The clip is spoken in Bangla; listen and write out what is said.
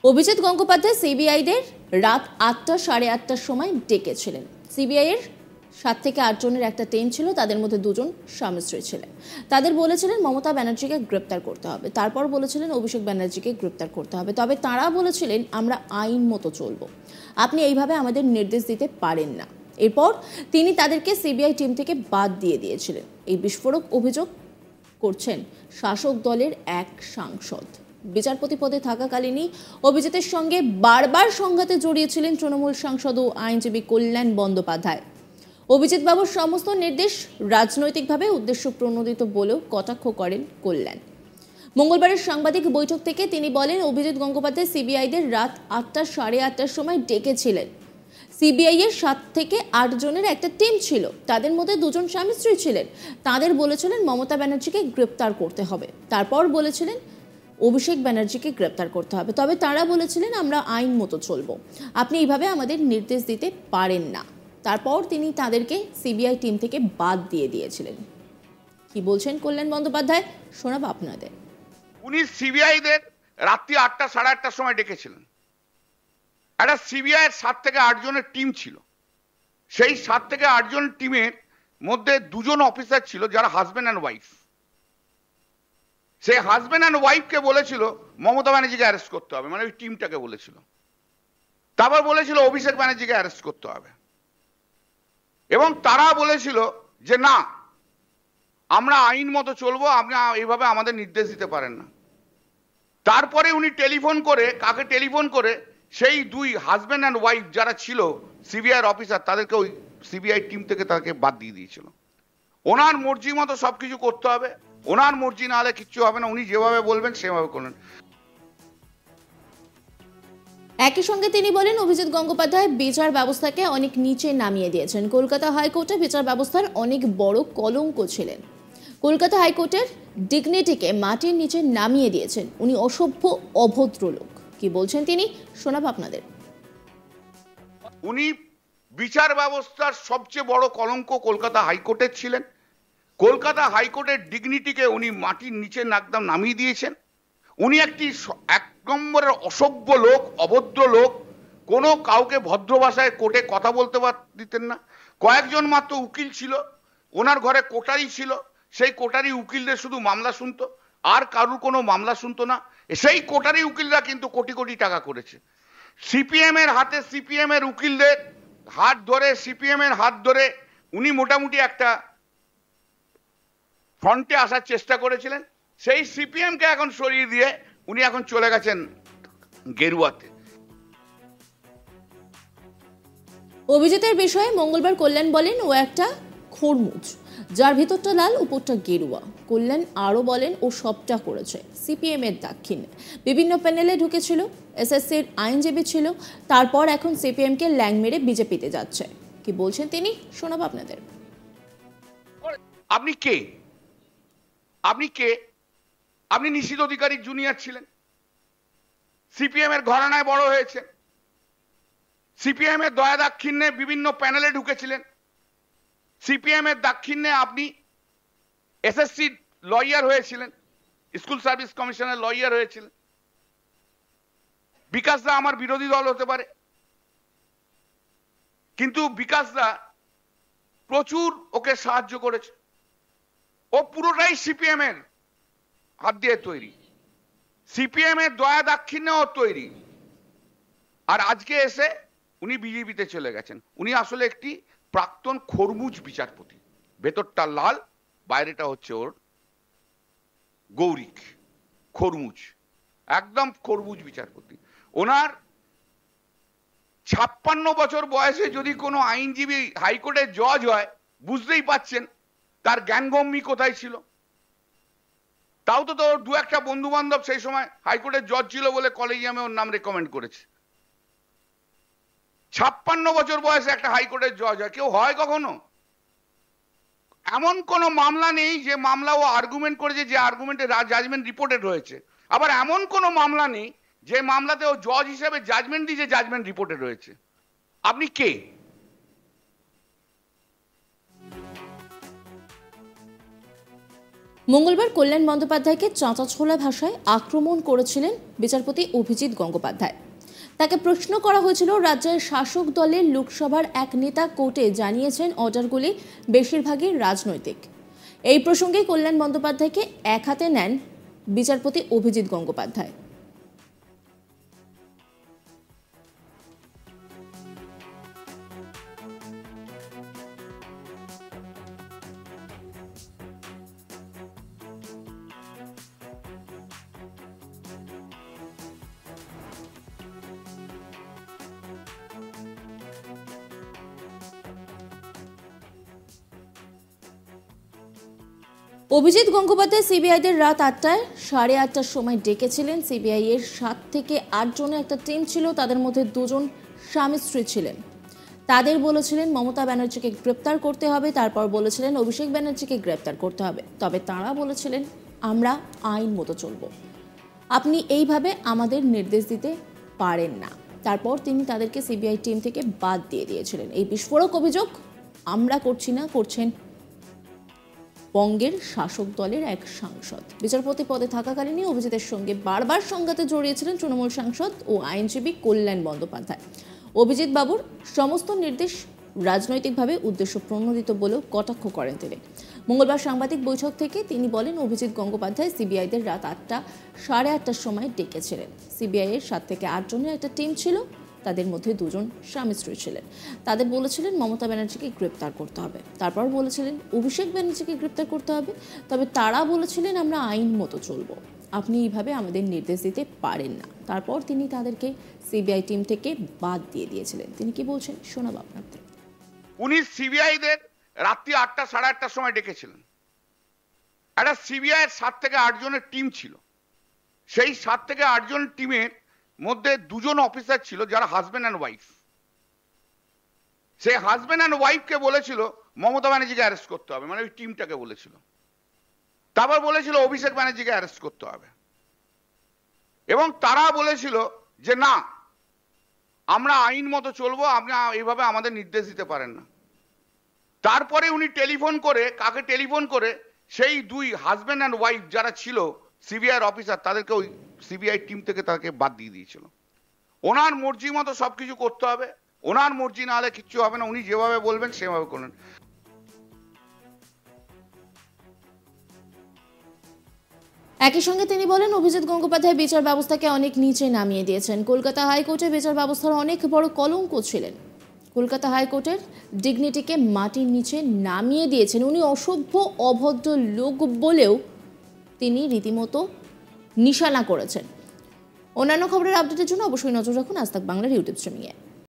অভিজিৎ গঙ্গোপাধ্যায় সিবিআইদের রাত ৮টা সাড়ে ৮টার সময় ডেকেছিলেন। সিবিআইয়ের ৭ থেকে ৮ জনের একটা টিম ছিল, তাদের মধ্যে ২ জন স্বামী স্ত্রী ছিলেন। তাদের বলেছিলেন মমতা ব্যানার্জিকে গ্রেপ্তার করতে হবে, তারপর বলেছিলেন অভিষেক ব্যানার্জিকে গ্রেপ্তার করতে হবে, তবে তারা বলেছিলেন আমরা আইন মতো চলব, আপনি এইভাবে আমাদের নির্দেশ দিতে পারেন না। এরপর তিনি তাদেরকে সিবিআই টিম থেকে বাদ দিয়ে দিয়েছিলেন। এই বিস্ফোরক অভিযোগ করছেন শাসক দলের এক সাংসদ। বিচারপতি পদে থাকাকালীনই অভিজিতের সঙ্গে বারবার সংঘাতে জড়িয়েছিলেন তৃণমূল সাংসদ ও আইনজীবী কল্যাণ বন্দ্যোপাধ্যায়। অভিজিৎ বাবুর সমস্ত নির্দেশ রাজনৈতিকভাবে উদ্দেশ্য প্রণোদিত বলেও কটাক্ষ করেন কল্যাণ। মঙ্গলবারের সাংবাদিক বৈঠক থেকে তিনি বলেন, অভিজিৎ গঙ্গোপাধ্যায় সিবিআইদের রাত ৮টা সাড়ে ৮টার সময় ডেকেছিলেন। সিবিআই এর ৭ থেকে ৮ জনের একটা টিম ছিল, তাদের মধ্যে ২ জন স্বামী স্ত্রী ছিলেন। তাদের বলেছিলেন মমতা ব্যানার্জিকে গ্রেপ্তার করতে হবে, তারপর বলেছিলেন অভিষেক ব্যানার্জিকে গ্রেপ্তার করতে হবে, তবে তারা বলেছিলেন আমরা আইন মতো চলবো, আপনি এইভাবে আমাদের নির্দেশ দিতে পারেন না। তারপর তিনি তাদেরকে সিবিআই টিম থেকে বাদ দিয়ে দিয়েছিলেন। কি বলছেন কল্যাণ বন্দ্যোপাধ্যায়, শোনাবো আপনাদের। উনি সিবিআইদের রাত্রি ৮টা সাড়ে ৮টার সময় ডেকেছিলেন। একটা সিবিআই এর ৭ থেকে ৮ জনের টিম ছিল। সেই ৭ থেকে ৮ জন টিমের মধ্যে ২ জন অফিসার ছিল যারা হাজব্যান্ড অ্যান্ড ওয়াইফ। সেই হাজব্যান্ড অ্যান্ড ওয়াইফকে বলেছিল মমতা ব্যানার্জিকে অ্যারেস্ট করতে হবে, মানে ওই টিমটাকে বলেছিল। তারপর বলেছিল অভিষেক ব্যানার্জিকে অ্যারেস্ট করতে হবে, এবং তারা বলেছিল যে না, আমরা আইন মতো চলবো, আপনি এইভাবে আমাদের নির্দেশ দিতে পারেন না। তারপরে উনি টেলিফোন করে, কাকে টেলিফোন করে, সেই ২ হাজব্যান্ড অ্যান্ড ওয়াইফ যারা ছিল সিবিআই অফিসার, তাদেরকে ওই সিবিআই টিম থেকে তাকে বাদ দিয়ে দিয়েছিল। ওনার মর্জি মতো সবকিছু করতে হবে, ওনার মর্জি না হলে কিচ্ছু হবে না, উনি যেভাবে বলবেন সেভাবে করবেন। একই সঙ্গে তিনি বলেন, অভিজিৎ গঙ্গোপাধ্যায় বিচার ব্যবস্থাকে অনেক নিচে নামিয়ে দিয়েছেন। কলকাতা হাইকোর্টে বিচার ব্যবস্থার অনেক বড় কলঙ্ক ছিলেন। কলকাতা হাইকোর্টের ডিগনিটিকে মাটির নিচে নামিয়ে দিয়েছেন। উনি অসভ্য, অভদ্র লোক। কি বলছেন তিনি, শোনাবো আপনাদের। উনি বিচার ব্যবস্থার সবচেয়ে বড় কলঙ্ক কলকাতা হাইকোর্টের ছিলেন। কলকাতা হাইকোর্টের ডিগনিটিকে উনি মাটির নিচে একদম নামিয়ে দিয়েছেন। উনি একটি ১ নম্বরের অসভ্য লোক, অভদ্র লোক। কোনো কাউকে ভদ্র ভাষায় কোর্টে কথা বলতে দিতেন না। কয়েকজন মাত্র উকিল ছিল, ওনার ঘরে কোটারি ছিল, সেই কোটারি উকিলদের শুধু মামলা শুনতো, আর কারুর কোনো মামলা শুনতো না। সেই কোটারি উকিলরা কিন্তু কোটি কোটি টাকা করেছে। সিপিএম এর হাতে, সিপিএম এর উকিলদের হাত ধরে, সিপিএম এর হাত ধরে উনি মোটামুটি একটা ফ্রন্টে আসার চেষ্টা করেছিলেন। সেই সিপিএম কে এখন সরিয়ে দিয়ে উনি এখন চলে গেছেন গেরুয়াতে। অভিজিতের বিষয়ে মঙ্গলবার কল্যাণ বলেন, ও একটা খরমুজ, যার ভিতরটা লাল উপরটা গেরুয়া। কল্যাণ আরো বলেন, ও সবটা করেছে সিপিএম এর দাক্ষিণ্যে, বিভিন্ন প্যানেলে ঢুকেছিল, এসএসসির আইনজীবী ছিল, তারপর এখন সিপিএম কে ল্যাং মেরে বিজেপিতে যাচ্ছে। কি বলছেন তিনি, শোনাবো আপনাদের। আপনি কে? আপনি কে? আপনি নিশীথ অধিকারীর জুনিয়র ছিলেন, সিপিএম এর ঘরানায় বড় হয়েছে, সিপিএম এর দয়া দাক্ষিণ্যে বিভিন্ন প্যানেলে ঢুকেছিলেন, সিপিএম এর দাক্ষিণ্যে আপনি এসএসসি লয়ার হয়েছিলেন, স্কুল সার্ভিস কমিশনের লয়ার হয়েছিলেন। বিকাশ দা আমার বিরোধী দল হতে পারে, কিন্তু বিকাশ দা প্রচুর ওকে সাহায্য করেছে। ও পুরোটাই সিপিএম এর হাত দিয়ে তৈরি, সিপিএম এর দয়া দাক্ষিণ্যে ও তৈরি। আর আজকে এসে উনি বিজেপিতে চলে গেছেন। উনি আসলে একটি প্রাক্তন খরমুজ বিচারপতি, ভেতরটা লাল, বাইরেটা হচ্ছে ওর গৌরিক, খরমুজ, একদম খরমুজ বিচারপতি। ওনার ৫৬ বছর বয়সে যদি কোনো আইনজীবী হাইকোর্টের জজ হয়, বুঝতেই পাচ্ছেন তার জ্ঞানগম্যি কোথায় ছিল। তাও তো তোর ২-১টা বন্ধু বান্ধব সেই সময় হাইকোর্টের জজ ছিল বলে কলেজিয়ামে ওর নাম রেকমেন্ড করেছে। ৫৬ বছর বয়সে একটা হাইকোর্টের জজ হয়, কেউ হয় কখনো? এমন কোনো মামলা নেই যে মামলা ও আর্গুমেন্ট করেছে, যে আর্গুমেন্টে জাজমেন্ট রিপোর্টেড হয়েছে। আবার এমন কোনো মামলা নেই যে মামলাতে ও জজ হিসেবে জাজমেন্ট দিয়েছে, জাজমেন্ট রিপোর্টেড হয়েছে। আপনি কে? মঙ্গলবার কল্যাণ বন্দ্যোপাধ্যায়কে চাঁচাছোলা ভাষায় আক্রমণ করেছিলেন বিচারপতি অভিজিৎ গঙ্গোপাধ্যায়। তাকে প্রশ্ন করা হয়েছিল, রাজ্যের শাসক দলের লোকসভার এক নেতা কোর্টে জানিয়েছেন অর্ডারগুলি বেশিরভাগই রাজনৈতিক। এই প্রসঙ্গে কল্যাণ বন্দ্যোপাধ্যায়কে এক হাতে নেন বিচারপতি অভিজিৎ গঙ্গোপাধ্যায়। অভিজিৎ গঙ্গোপাধ্যায় সিবিআইদের রাত 8টায় 8:30টার সময় ডেকেছিলেন। সিবিআই এর 7 থেকে 8 জনের একটা টিম ছিল, তাদের মধ্যে 2 জন স্বামী স্ত্রী ছিলেন। তাদের বলেছিলেন মমতা ব্যানার্জিকে গ্রেপ্তার করতে হবে, তারপর বলেছিলেন অভিষেক ব্যানার্জিকে গ্রেপ্তার করতে হবে, তবে তাঁরা বলেছিলেন আমরা আইন মতো চলব, আপনি এইভাবে আমাদের নির্দেশ দিতে পারেন না। তারপর তিনি তাদেরকে সিবিআই টিম থেকে বাদ দিয়ে দিয়েছিলেন। এই বিস্ফোরক অভিযোগ আমরা করছি না, করছেন বঙ্গের শাসক দলের এক সাংসদ। বিচারপতি পদে থাকাকালীনই অভিজিতের সঙ্গে বারবার সংঘাতে জড়িয়েছিলেন তৃণমূল সাংসদ ও আইনজীবী কল্যাণ বন্দ্যোপাধ্যায়। অভিজিৎ বাবুর সমস্ত নির্দেশ রাজনৈতিকভাবে উদ্দেশ্য প্রণোদিত বলেও কটাক্ষ করেন তিনি। মঙ্গলবার সাংবাদিক বৈঠক থেকে তিনি বলেন, অভিজিৎ গঙ্গোপাধ্যায় সিবিআইদের রাত 8টা 8:30টার সময় ডেকেছিলেন। সিবিআই এর 7 থেকে 8 জনের একটা টিম ছিল, তাদের মধ্যে 2 জন স্বামী স্ত্রী ছিলেন। তাদের বলেছিলেন মমতা ব্যানার্জিকে গ্রেপ্তার করতে হবে, তারপর বলেছিলেন অভিষেক ব্যানার্জিকে গ্রেপ্তার করতে হবে, তবে তারা বলেছিলেন আমরা আইন মতো চলবো, আপনি এইভাবে আমাদের নির্দেশ দিতে পারেন না। তারপর তিনি তাদেরকে সিবিআই টিম থেকে বাদ দিয়ে দিয়েছিলেন। তিনি কি বলছেন শোনাব আপনাদের। উনি সিবিআইদের রাত্রি 8টা 8:30টার সময় ডেকেছিলেন। একটা সিবিআই এর 7 থেকে 8 জনের টিম ছিল। সেই 7 থেকে 8 জন টিমের মধ্যে 2 জন অফিসার ছিল যারা হাজবেন্ড অ্যান্ড ওয়াইফ। সেই হাজবেন্ড অ্যান্ড ওয়াইফকে বলেছিল মমতা ব্যানার্জিকে অ্যারেস্ট করতে হবে, মানে ওই টিমটাকে বলেছিল। তারপর বলেছিল অভিষেক ব্যানার্জিকে অ্যারেস্ট করতে হবে, এবং তারা বলেছিল যে না, আমরা আইন মতো চলবো, আপনি এইভাবে আমাদের নির্দেশ দিতে পারেন না। তারপরে উনি টেলিফোন করে, কাকে টেলিফোন করে, সেই 2 হাজবেন্ড অ্যান্ড ওয়াইফ যারা ছিল সিবিআই অফিসার, তাদেরকে ওই সিবিআই টিম থেকে তাকে বাদ দিয়ে দিয়েছিল। ওনার মর্জি মতো সবকিছু করতে হবে, ওনার মর্জি না হলে কিচ্ছু হবে না, উনি যেভাবে বলবেন সেভাবে করবেন। একই সঙ্গে তিনি বলেন, অভিজিৎ গঙ্গোপাধ্যায় বিচার ব্যবস্থাকে অনেক নিচে নামিয়ে দিয়েছেন। কলকাতা হাইকোর্টে বিচার ব্যবস্থার অনেক বড় কলঙ্ক ছিলেন। কলকাতা হাইকোর্টের ডিগনিটিকে মাটির নিচে নামিয়ে দিয়েছেন। উনি অসভ্য অভদ্র লোক বলেও তিনি রীতিমতো নিশানা করেছেন। অন্যান্য খবরের আপডেটের জন্য অবশ্যই নজর রাখুন আজ তাক বাংলার ইউটিউব স্ট্রিমিংয়ে।